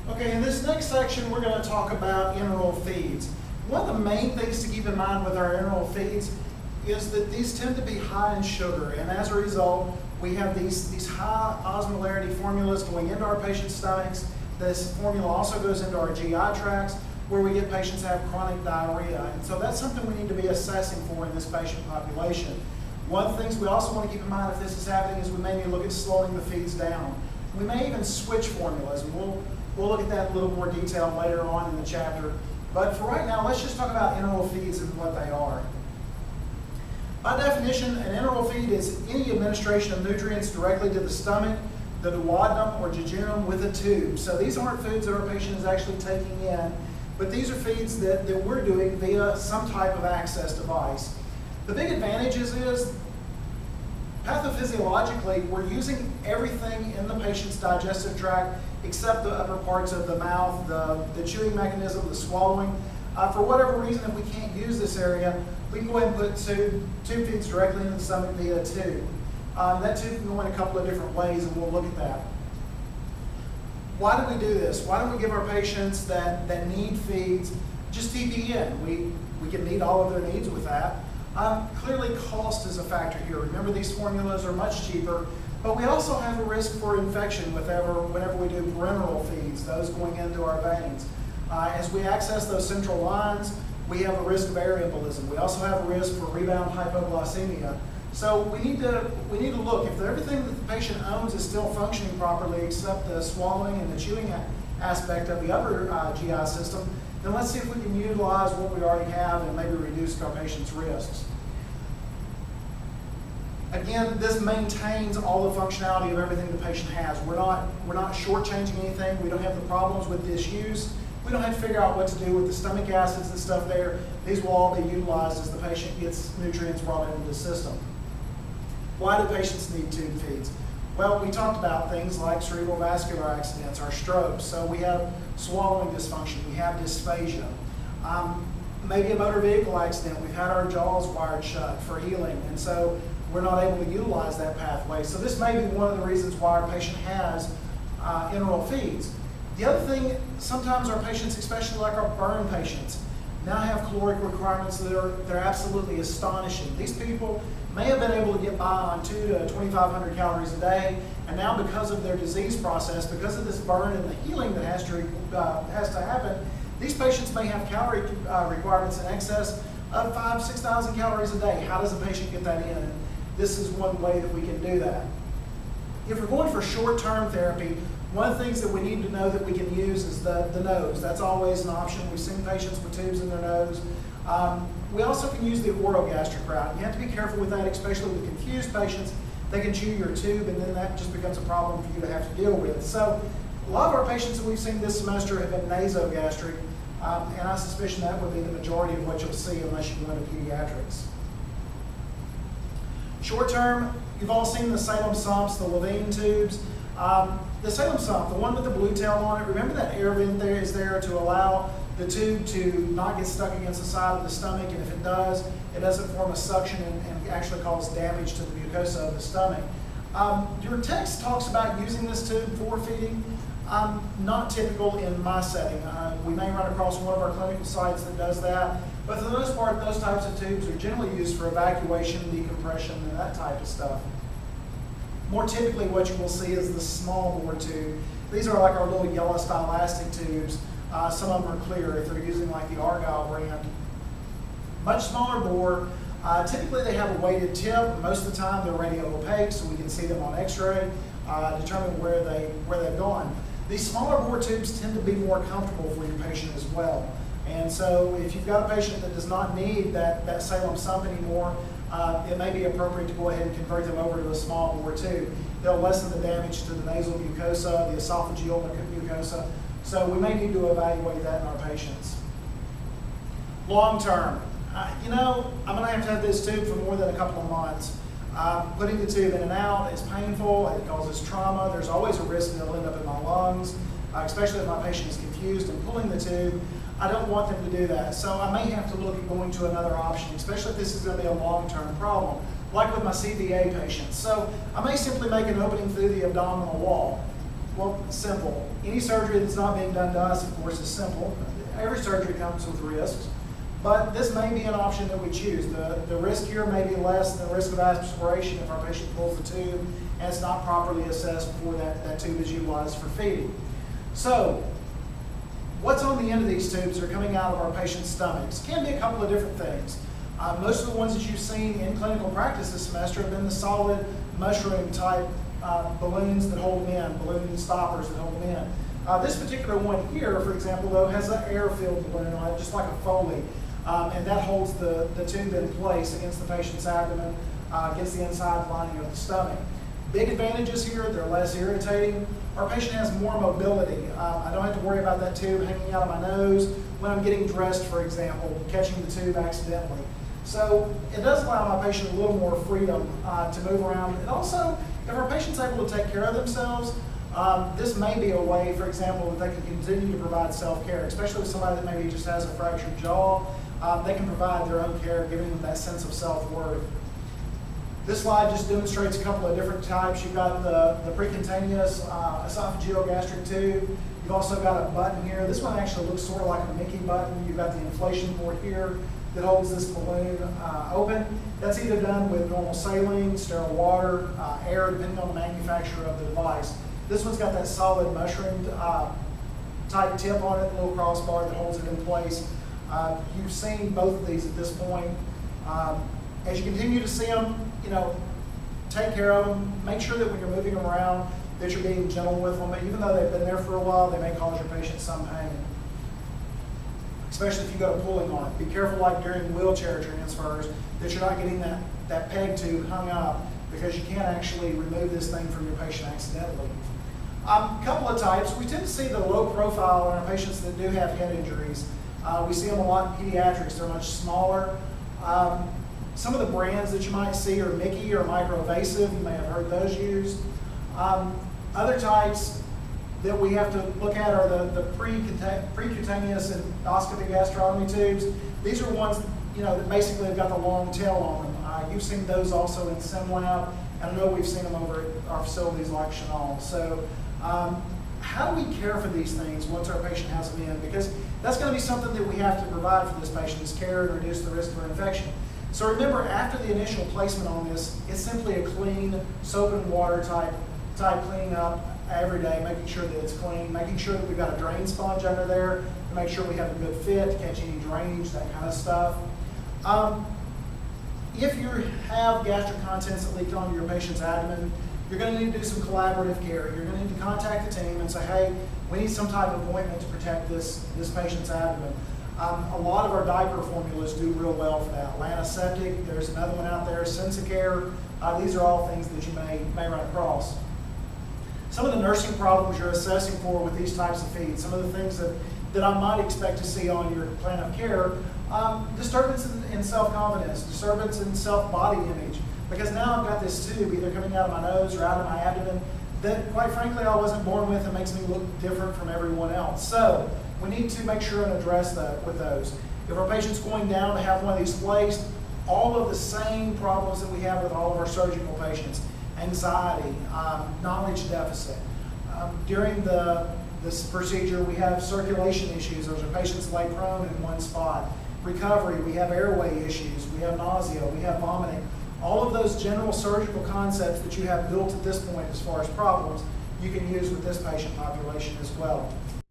Okay, in this next section, we're going to talk about enteral feeds. One of the main things to keep in mind with our enteral feeds is that these tend to be high in sugar, and as a result, we have these high osmolarity formulas going into our patients' stomachs. This formula also goes into our GI tracts, where we get patients that have chronic diarrhea, and so that's something we need to be assessing for in this patient population. One of the things we also want to keep in mind if this is happening is we may need to look at slowing the feeds down. We may even switch formulas, and we'll look at that in a little more detail later on in the chapter. But for right now, let's just talk about enteral feeds and what they are. By definition, an enteral feed is any administration of nutrients directly to the stomach, the duodenum, or jejunum with a tube. So these aren't foods that our patient is actually taking in, but these are feeds that we're doing via some type of access device. The big advantage is pathophysiologically, we're using everything in the patient's digestive tract except the upper parts of the mouth, the chewing mechanism, the swallowing. For whatever reason, if we can't use this area, we can go ahead and put tube feeds directly into the stomach via a tube. That tube can go in a couple of different ways, and we'll look at that. Why do we do this? Why don't we give our patients that need feeds just TPN? We can meet all of their needs with that. Clearly, cost is a factor here. Remember, these formulas are much cheaper, but we also have a risk for infection whenever we do parenteral feeds, those going into our veins. As we access those central lines, we have a risk of air embolism. We also have a risk for rebound hypoglycemia. So we need to look. If everything that the patient owns is still functioning properly except the swallowing and the chewing aspect of the upper GI system, then let's see if we can utilize what we already have and maybe reduce our patient's risks. Again, this maintains all the functionality of everything the patient has. We're not shortchanging anything. We don't have the problems with disuse. We don't have to figure out what to do with the stomach acids and stuff there. These will all be utilized as the patient gets nutrients brought into the system. Why do patients need tube feeds? Well, we talked about things like cerebral vascular accidents or strokes. So we have swallowing dysfunction, we have dysphagia. Maybe a motor vehicle accident, we've had our jaws wired shut for healing, and so we're not able to utilize that pathway. So this may be one of the reasons why our patient has enteral feeds. The other thing, sometimes our patients, especially like our burn patients, now have caloric requirements that are absolutely astonishing. These people may have been able to get by on 200 to 2,500 calories a day, and now because of their disease process, because of this burn and the healing that has to happen, these patients may have calorie requirements in excess of 5,000 to 6,000 calories a day. How does a patient get that in? This is one way that we can do that. If we're going for short-term therapy, one of the things that we need to know that we can use is the nose. That's always an option. We've seen patients with tubes in their nose. We also can use the orogastric route. You have to be careful with that, especially with confused patients. They can chew your tube, and then that just becomes a problem for you to have to deal with. So a lot of our patients that we've seen this semester have been nasogastric, and I suspicion that would be the majority of what you'll see unless you go into pediatrics. Short term, you've all seen the Salem sumps, the Levine tubes. The Salem sump, the one with the blue tail on it, remember that air vent there is there to allow the tube to not get stuck against the side of the stomach, and if it does, it doesn't form a suction and actually cause damage to the mucosa of the stomach. Your text talks about using this tube for feeding. Not typical in my setting. We may run across one of our clinical sites that does that, but for the most part, those types of tubes are generally used for evacuation, decompression, and that type of stuff. More typically, what you will see is the small bore tube. These are like our little yellow stylastic tubes. Some of them are clear if they're using like the Argyle brand. Much smaller bore. Typically, they have a weighted tip. Most of the time, they're radio-opaque, so we can see them on X-ray, determine where they've gone. These smaller bore tubes tend to be more comfortable for your patient as well. And so if you've got a patient that does not need that Salem sump anymore, it may be appropriate to go ahead and convert them over to a small bore tube. They'll lessen the damage to the nasal mucosa, the esophageal mucosa. So we may need to evaluate that in our patients. Long term, I'm going to have this tube for more than a couple of months. Putting the tube in and out is painful, it causes trauma. There's always a risk that it'll end up in my lungs, especially if my patient is confused and pulling the tube. I don't want them to do that. So I may have to look at going to another option, especially if this is going to be a long-term problem, like with my CVA patients. So I may simply make an opening through the abdominal wall. Well, simple. Any surgery that's not being done to us, of course, is simple. Every surgery comes with risks, but this may be an option that we choose. The risk here may be less than the risk of aspiration if our patient pulls the tube and it's not properly assessed before that tube is utilized for feeding. So, what's on the end of these tubes that are coming out of our patient's stomachs? Can be a couple of different things. Most of the ones that you've seen in clinical practice this semester have been the solid mushroom type balloons that hold them in, balloon stoppers that hold them in. This particular one here, for example, though, has an air-filled balloon on it, just like a Foley, and that holds the tube in place against the patient's abdomen, against the inside lining of the stomach. Big advantages here, they're less irritating. Our patient has more mobility. I don't have to worry about that tube hanging out of my nose when I'm getting dressed, for example, catching the tube accidentally. So it does allow my patient a little more freedom to move around. And also, if our patient's able to take care of themselves, this may be a way, for example, that they can continue to provide self-care, especially with somebody that maybe just has a fractured jaw. They can provide their own care, giving them that sense of self-worth. This slide just demonstrates a couple of different types. You've got the precutaneous esophageal gastric tube. You've also got a button here. This one actually looks sort of like a Mickey button. You've got the inflation port here that holds this balloon open. That's either done with normal saline, sterile water, air, depending on the manufacturer of the device. This one's got that solid mushroom type tip on it, a little crossbar that holds it in place. You've seen both of these at this point. As you continue to see them, take care of them. Make sure that when you're moving them around that you're being gentle with them. Even though they've been there for a while, they may cause your patient some pain, especially if you go to pulling on it. Be careful, like during wheelchair transfers, that you're not getting that peg tube hung up, because you can't actually remove this thing from your patient accidentally. A couple of types. We tend to see the low profile in our patients that do have head injuries. We see them a lot in pediatrics. They're much smaller. Some of the brands that you might see are Mickey or Microvasive. You may have heard those used. Other types that we have to look at are the precutaneous endoscopy gastrotomy tubes. These are ones that basically have got the long tail on them. You've seen those also in SimLab, and I know we've seen them over at our facilities like Chenal. So how do we care for these things once our patient has them in? Because that's going to be something that we have to provide for this patient, is care and reduce the risk of infection. So remember, after the initial placement on this, it's simply a clean soap and water type cleaning up every day, making sure that it's clean, making sure that we've got a drain sponge under there to make sure we have a good fit, catch any drainage, that kind of stuff. If you have gastric contents that leaked onto your patient's abdomen, you're going to need to do some collaborative care. You're going to need to contact the team and say, hey, we need some type of ointment to protect this patient's abdomen. A lot of our diaper formulas do real well for that. Lantiseptic, there's another one out there, Sensicare. These are all things that you may run across. Some of the nursing problems you're assessing for with these types of feeds, some of the things that I might expect to see on your plan of care, disturbance in self-confidence, disturbance in self-body image. Because now I've got this tube either coming out of my nose or out of my abdomen that, quite frankly, I wasn't born with and makes me look different from everyone else. So we need to make sure and address that with those. If our patient's going down to have one of these placed, all of the same problems that we have with all of our surgical patients, anxiety, knowledge deficit. During this procedure, we have circulation issues. Those are patients lay prone in one spot. Recovery, we have airway issues, we have nausea, we have vomiting. All of those general surgical concepts that you have built at this point as far as problems, you can use with this patient population as well.